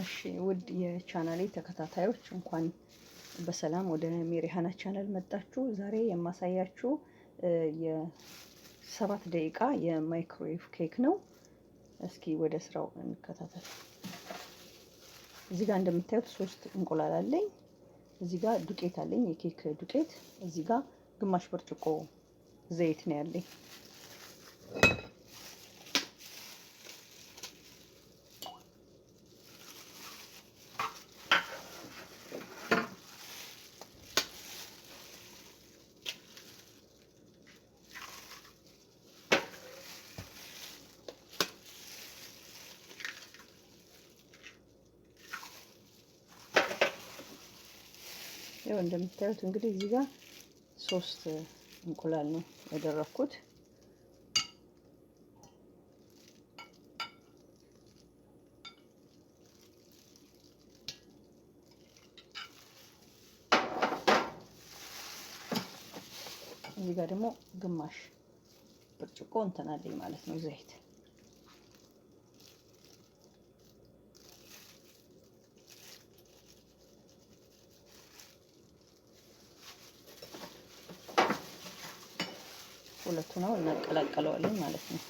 እሺ ውድ የቻናሌ ተከታታዮች እንኳን በሰላም ወደ ሜሪሃና ቻናል መጣችሁ። ዛሬ የማሳያችሁ የ7 ደቂቃ የማይክሮዌቭ ኬክ ነው። እስኪ ወደ ስራው እንከታተል። እዚህ ጋር እንደምታዩት 3 እንቁላል አለኝ። እዚህ ጋር ዱቄት አለኝ፣ የኬክ ዱቄት። እዚህ ጋር ግማሽ ብርጭቆ ዘይት ነው ያለኝ። ያው እንደምታዩት እንግዲህ እዚህ ጋር 3 እንቁላል ነው ያደረኩት። እዚህ ጋር ደግሞ ግማሽ ብርጭቆ እንትን አለኝ ማለት ነው ዘይት። ሁለቱን ነው እናቀላቅለዋለን ማለት ነው።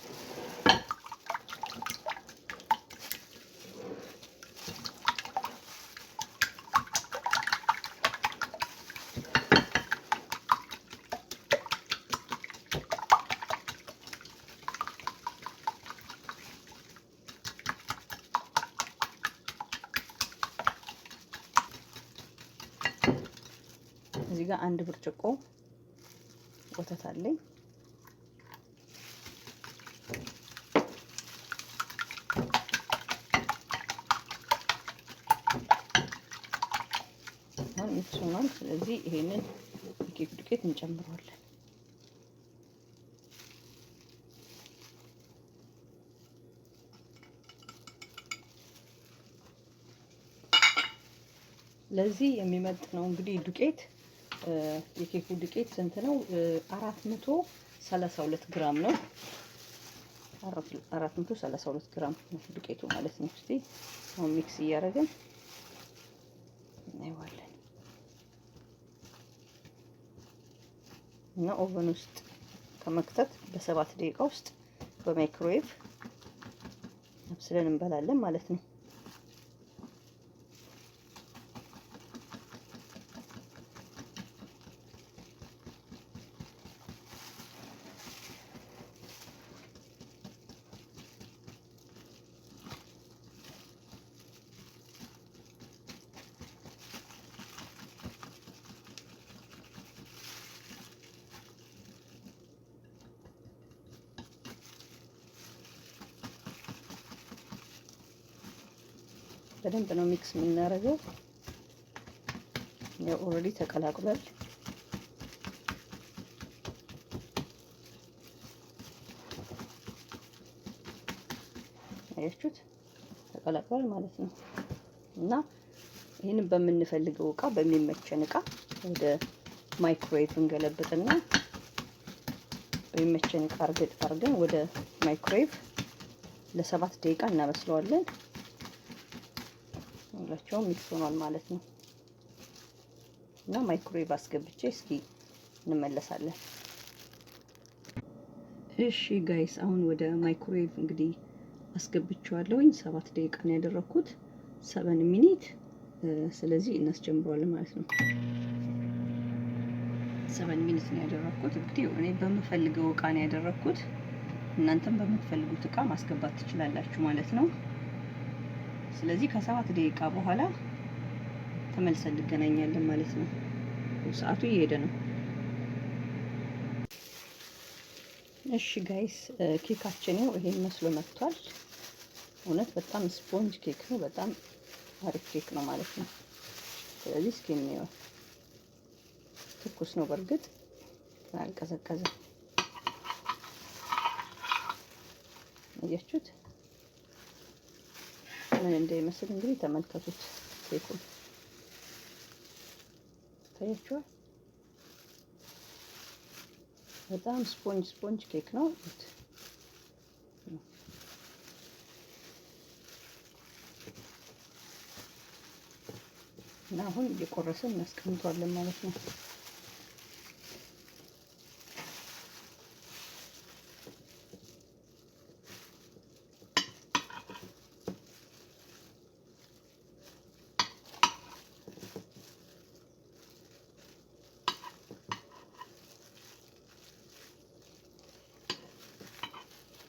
እዚህ ጋር 1 ብርጭቆ ወተት አለኝ። አሁን ሚክስ ሆኗል። ስለዚህ ይሄንን የኬክ ዱቄት እንጨምረዋለን። ለዚህ የሚመጥነው እንግዲህ ዱቄት የኬኩ ዱቄት ስንት ነው? 432 ግራም ነው። 432 ግራም ዱቄቱ ማለት ነው። እስቲ አሁን ሚክስ እያደረግን እናየዋለን እና ኦቨን ውስጥ ከመክተት በ7 ደቂቃ ውስጥ በማይክሮዌቭ አብስለን እንበላለን ማለት ነው። በደንብ ነው ሚክስ የምናደርገው። ያው ኦልሬዲ ተቀላቅሏል። አያችሁት? ተቀላቅሏል ማለት ነው። እና ይህንን በምንፈልገው እቃ በሚመቸን እቃ ወደ ማይክሮዌቭ እንገለብጥና በሚመቸን እቃ አርገን ወደ ማይክሮዌቭ ለ7 ደቂቃ እናበስለዋለን። ሁላቸው ሚክስ ሆኗል ማለት ነው። እና ማይክሮዌቭ አስገብቼ እስኪ እንመለሳለን። እሺ ጋይስ፣ አሁን ወደ ማይክሮዌቭ እንግዲህ አስገብቼዋለሁኝ። 7 ደቂቃ ነው ያደረኩት፣ 7 ሚኒት። ስለዚህ እናስጀምረዋለን ማለት ነው። 7 ሚኒት ነው ያደረኩት። እንግዲህ እኔ በምፈልገው እቃ ነው ያደረኩት። እናንተም በምትፈልጉት እቃ ማስገባት ትችላላችሁ ማለት ነው። ስለዚህ ከ7 ደቂቃ በኋላ ተመልሰን እንገናኛለን ማለት ነው። ሰዓቱ እየሄደ ነው። እሺ ጋይስ፣ ኬካችን ነው ይሄን መስሎ መጥቷል። እውነት በጣም ስፖንጅ ኬክ ነው። በጣም አሪፍ ኬክ ነው ማለት ነው። ስለዚህ እስኪ እንየው። ትኩስ ነው፣ በእርግጥ አልቀዘቀዘም። አያችሁት ምን እንደሚመስል? እንግዲህ ተመልከቱት። ኬኩን ታያችኋል። በጣም ስፖንጅ ኬክ ነው። እና አሁን እየቆረስን እናስቀምጠዋለን ማለት ነው።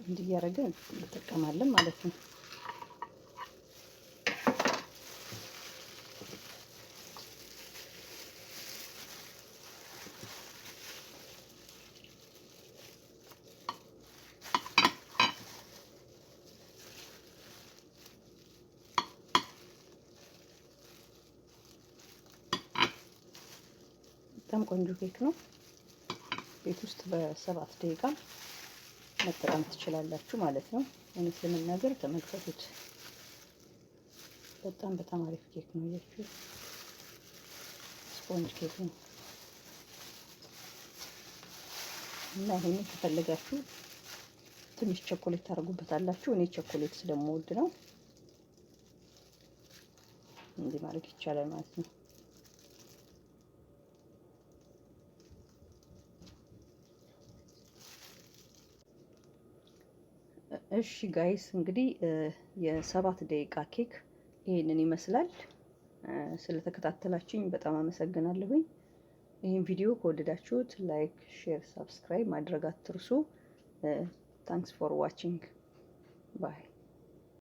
እንዲህ እያደረግን እንጠቀማለን ማለት ነው። በጣም ቆንጆ ኬክ ነው። ቤት ውስጥ በ7 ደቂቃ መጠቀም ትችላላችሁ ማለት ነው። እውነት ለመናገር ተመልከቱት። በጣም አሪፍ ኬክ ነው። ያችሁ ስፖንጅ ኬክ ነው እና ይሄንን ከፈለጋችሁ ትንሽ ቸኮሌት ታደርጉበታላችሁ። እኔ ቸኮሌት ስለምወድ ነው እንዲህ ማድረግ ይቻላል ማለት ነው። እሺ ጋይስ እንግዲህ የ7 ደቂቃ ኬክ ይሄንን ይመስላል። ስለተከታተላችሁኝ በጣም አመሰግናለሁኝ። ይህን ቪዲዮ ከወደዳችሁት ላይክ፣ ሼር፣ ሰብስክራይብ ማድረግ አትርሱ። ታንክስ ፎር ዋቺንግ ባይ